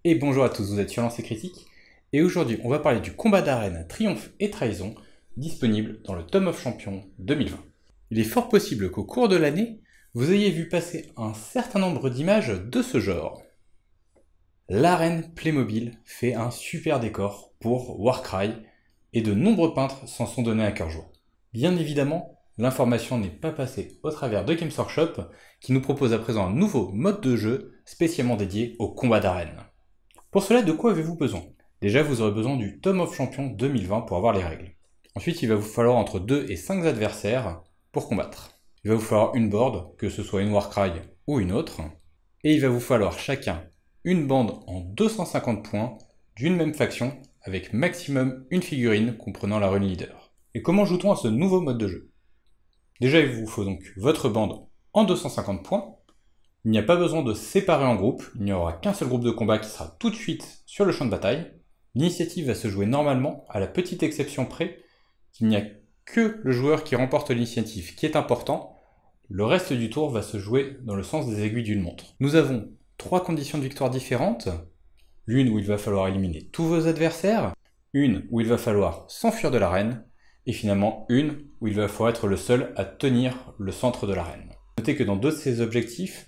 Et bonjour à tous, vous êtes sur Lancer Critique, et aujourd'hui on va parler du combat d'arène Triomphe et Trahison, disponible dans le Tome of Champions 2020. Il est fort possible qu'au cours de l'année, vous ayez vu passer un certain nombre d'images de ce genre. L'arène Playmobil fait un super décor pour Warcry, et de nombreux peintres s'en sont donnés à cœur joie. Bien évidemment, l'information n'est pas passée au travers de Games Workshop, qui nous propose à présent un nouveau mode de jeu spécialement dédié au combat d'arène. Pour cela, de quoi avez-vous besoin? Déjà, vous aurez besoin du Tome of Champions 2020 pour avoir les règles. Ensuite, il va vous falloir entre 2 et 5 adversaires pour combattre. Il va vous falloir une board, que ce soit une Warcry ou une autre. Et il va vous falloir chacun une bande en 250 points d'une même faction avec maximum une figurine comprenant la rune leader. Et comment joue-t-on à ce nouveau mode de jeu? Déjà, il vous faut donc votre bande en 250 points. Il n'y a pas besoin de séparer en groupe, il n'y aura qu'un seul groupe de combat qui sera tout de suite sur le champ de bataille. L'initiative va se jouer normalement, à la petite exception près qu'il n'y a que le joueur qui remporte l'initiative qui est important. Le reste du tour va se jouer dans le sens des aiguilles d'une montre. Nous avons 3 conditions de victoire différentes. L'une où il va falloir éliminer tous vos adversaires, une où il va falloir s'enfuir de l'arène, et finalement une où il va falloir être le seul à tenir le centre de l'arène. Notez que dans deux de ces objectifs,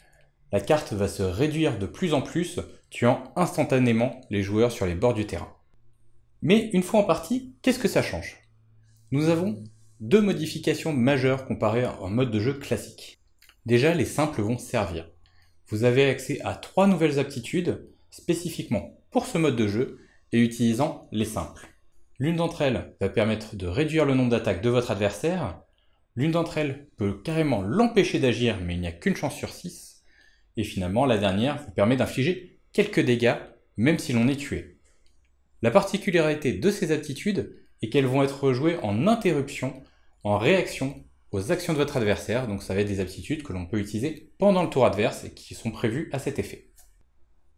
la carte va se réduire de plus en plus, tuant instantanément les joueurs sur les bords du terrain. Mais une fois en partie, qu'est-ce que ça change? Nous avons deux modifications majeures comparées à un mode de jeu classique. Déjà, les simples vont servir. Vous avez accès à 3 nouvelles aptitudes, spécifiquement pour ce mode de jeu, et utilisant les simples. L'une d'entre elles va permettre de réduire le nombre d'attaques de votre adversaire, l'une d'entre elles peut carrément l'empêcher d'agir, mais il n'y a qu'une chance sur 6, et finalement, la dernière vous permet d'infliger quelques dégâts, même si l'on est tué. La particularité de ces aptitudes est qu'elles vont être jouées en interruption, en réaction aux actions de votre adversaire, donc ça va être des aptitudes que l'on peut utiliser pendant le tour adverse et qui sont prévues à cet effet.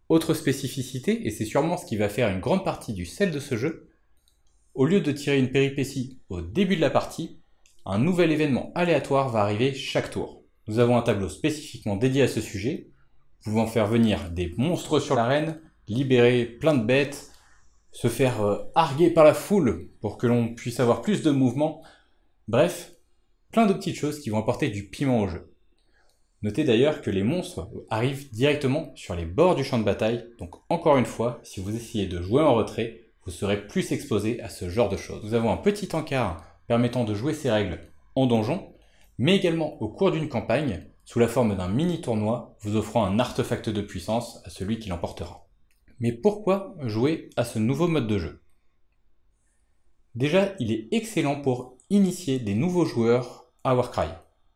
Autre spécificité, et c'est sûrement ce qui va faire une grande partie du sel de ce jeu, au lieu de tirer une péripétie au début de la partie, un nouvel événement aléatoire va arriver chaque tour. Nous avons un tableau spécifiquement dédié à ce sujet, pouvant faire venir des monstres sur l'arène, libérer plein de bêtes, se faire harguer par la foule pour que l'on puisse avoir plus de mouvement. Bref, plein de petites choses qui vont apporter du piment au jeu. Notez d'ailleurs que les monstres arrivent directement sur les bords du champ de bataille, donc encore une fois, si vous essayez de jouer en retrait, vous serez plus exposé à ce genre de choses. Nous avons un petit encart permettant de jouer ces règles en donjon, mais également au cours d'une campagne, sous la forme d'un mini-tournoi, vous offrant un artefact de puissance à celui qui l'emportera. Mais pourquoi jouer à ce nouveau mode de jeu? Déjà, il est excellent pour initier des nouveaux joueurs à Warcry,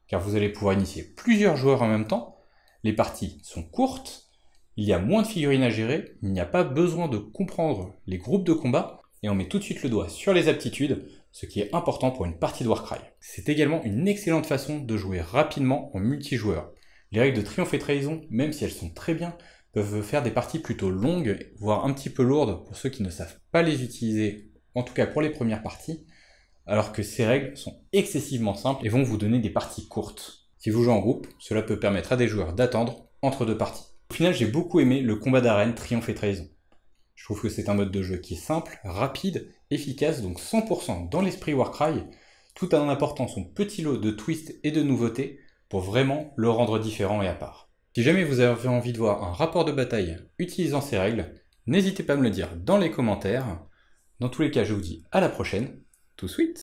car vous allez pouvoir initier plusieurs joueurs en même temps, les parties sont courtes, il y a moins de figurines à gérer, il n'y a pas besoin de comprendre les groupes de combat, et on met tout de suite le doigt sur les aptitudes, ce qui est important pour une partie de Warcry. C'est également une excellente façon de jouer rapidement en multijoueur. Les règles de Triomphe et Trahison, même si elles sont très bien, peuvent faire des parties plutôt longues, voire un petit peu lourdes pour ceux qui ne savent pas les utiliser, en tout cas pour les premières parties, alors que ces règles sont excessivement simples et vont vous donner des parties courtes. Si vous jouez en groupe, cela peut permettre à des joueurs d'attendre entre deux parties. Au final, j'ai beaucoup aimé le combat d'arène Triomphe et Trahison. Je trouve que c'est un mode de jeu qui est simple, rapide, efficace, donc 100% dans l'esprit Warcry, tout en apportant son petit lot de twists et de nouveautés pour vraiment le rendre différent et à part. Si jamais vous avez envie de voir un rapport de bataille utilisant ces règles, n'hésitez pas à me le dire dans les commentaires. Dans tous les cas, je vous dis à la prochaine. Tout sweet!